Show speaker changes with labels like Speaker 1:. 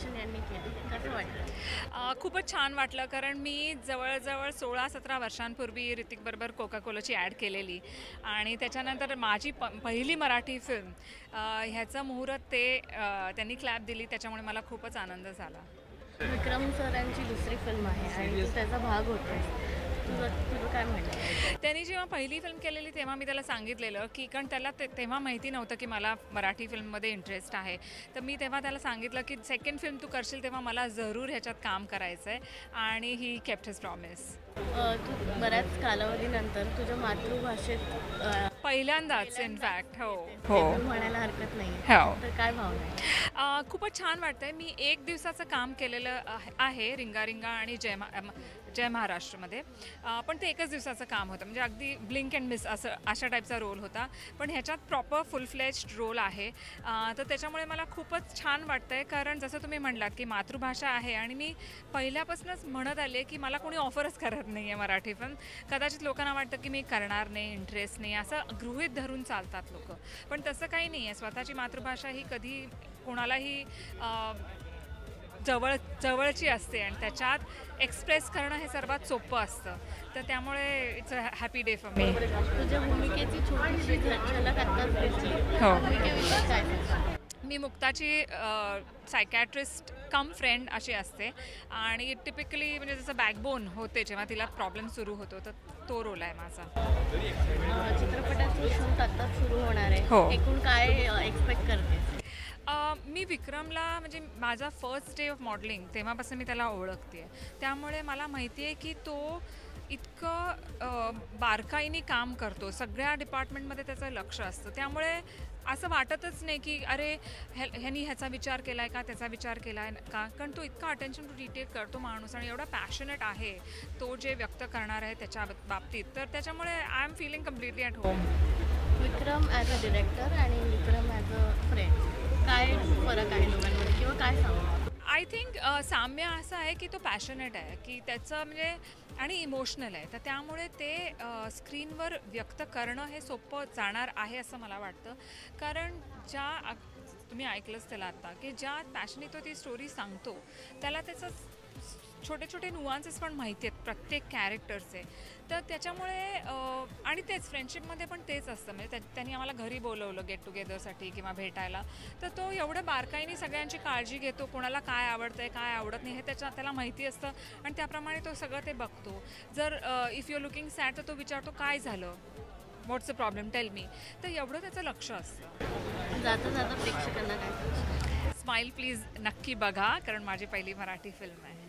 Speaker 1: Direction यांनी केलं, कसं वाटलं?
Speaker 2: खूपच छान वाटलं कारण मी जवळ-जवळ 16-17 वर्षांपूर्वी ऋतिकबरोबर कोका कोलाची ॲड केलेली आणि त्याच्यानंतर माझी पहिली मराठी फिल्म ह्याचं मुहूर्त त्यांनी क्लॅप दिली, त्याच्यामुळे मला खूपच आनंद झाला.
Speaker 1: विक्रम सरांची दुसरी फिल्म आहे आणि तू त्याचा भाग होतोस. तुझं तुझं काय म्हणणं आहे?
Speaker 2: त्यांनी जेव्हा पहिली फिल्म केलेली तेव्हा मी त्याला सांगितलेलं की कारण त्याला तेव्हा माहिती नव्हतं की मला मराठी फिल्ममध्ये इंटरेस्ट आहे. तर मी तेव्हा त्याला सांगितलं की सेकंड फिल्म तू करशील तेव्हा मला जरूर ह्याच्यात काम करायचं आहे आणि ही केप्ट हिज प्रॉमिस.
Speaker 1: तू बऱ्याच कालावधीनंतर तुझ्या मातृभाषेत
Speaker 2: पहिल्यांदाच इनफॅक्ट हो
Speaker 1: डेब्यू म्हणायला हरकत नाही.
Speaker 2: हो.
Speaker 1: तर काय भावना आहे?
Speaker 2: खूपच छान वाटतंय. मी 1 दिवसाचं काम केलेलं आहे रिंगा रिंगा आणि जय महाराष्ट्रमध्ये. पण ते 1च दिवसाचं काम होतं, म्हणजे अगदी ब्लिंक अँड मिस अशा टाईपचा रोल होता. पण ह्याच्यात प्रॉपर फुल फ्लेज्ड रोल आहे. तर त्याच्यामुळे मला खूपच छान वाटतंय कारण जसं तुम्ही म्हणलात की मातृभाषा आहे आणि मी पहिल्यापासूनच म्हणत आले की मला कोणी ऑफरच करत नाही आहे मराठी फिल्म. कदाचित लोकांना वाटतं की मी करणार नाही, इंटरेस्ट नाही, असं गृहीत धरून चालतात लोकं. पण तसं काही नाही आहे. स्वतःची मातृभाषा ही कधी कोणालाही जवळची असते आणि त्याच्यात एक्सप्रेस करणं हे सर्वात सोपं असतं. तर त्यामुळे it's a happy day for me.
Speaker 1: तुझ्या भूमिकेची छोटीशी झलक आत्ताच दिसली.
Speaker 2: हो.
Speaker 1: भूमिकेविषयी काय सांगशील?
Speaker 2: मी मुक्ताची सायकॅट्रिस्ट कम फ्रेंड अशी असते आणि टिपिकली म्हणजे जसं बॅकबोन होते जेव्हा तिला प्रॉब्लेम सुरू होतो, तर तो रोल आहे माझा.
Speaker 1: चित्रपटाचं शूट आत्ताच सुरू होणार आहे.
Speaker 2: हो.
Speaker 1: एकूण काय एक्सपेक्ट करते?
Speaker 2: मी विक्रमला म्हणजे माझा फर्स्ट डे ऑफ मॉडेलिंग तेव्हापासून मी त्याला ओळखते. त्यामुळे मला माहिती आहे की तो इतकं बारकाईने काम करतो. सगळ्या डिपार्टमेंटमध्ये त्याचं लक्ष असतं. त्यामुळे असं वाटतच नाही की अरे ह्यानी ह्याचा विचार केला आहे का, त्याचा विचार केला आहे का, कारण तो इतका अटेन्शन टू डिटेल करतो माणूस आणि एवढा पॅशनेट आहे तो जे व्यक्त करणार आहे त्याच्या बाबतीत. तर त्याच्यामुळे I am feeling completely at home.
Speaker 1: Vikram as a director आणि विक्रम ॲज अ फ्रेंड, काय फरक आहे दोघांमध्ये किंवा काय सांगू?
Speaker 2: आय थिंक साम्य असं आहे की तो पॅशनेट आहे की त्याचं म्हणजे आणि इमोशनल आहे. तर त्यामुळे ते स्क्रीनवर व्यक्त करणं हे सोपं जाणार आहे असं मला वाटतं. कारण तुम्ही ऐकलंच त्याला आता की ज्या पॅशने तो ती स्टोरी सांगतो त्याला त्याचं छोटे छोटे नुआन्सेस पण माहिती आहेत प्रत्येक कॅरेक्टरचे. तर त्याच्यामुळे आणि तेच फ्रेंडशिपमध्ये पण तेच असतं. म्हणजे त्यांनी आम्हाला घरी बोलवलं गेट टुगेदरसाठी किंवा भेटायला. तर तो एवढं बारकाईने सगळ्यांची काळजी घेतो, कोणाला काय आवडतं आहे काय आवडत नाही हे त्याला माहिती असतं आणि त्याप्रमाणे तो सगळं ते बघतो. जर इफ यू लुकिंग सॅड तर तो विचारतो काय झालं, व्हॉट्स द प्रॉब्लेम, टेल मी. तर एवढं त्याचं लक्ष असतं.
Speaker 1: जाता जाता प्रेक्षकांना काय सांगशील?
Speaker 2: स्माईल प्लीज नक्की बघा कारण माझी पहिली मराठी फिल्म आहे.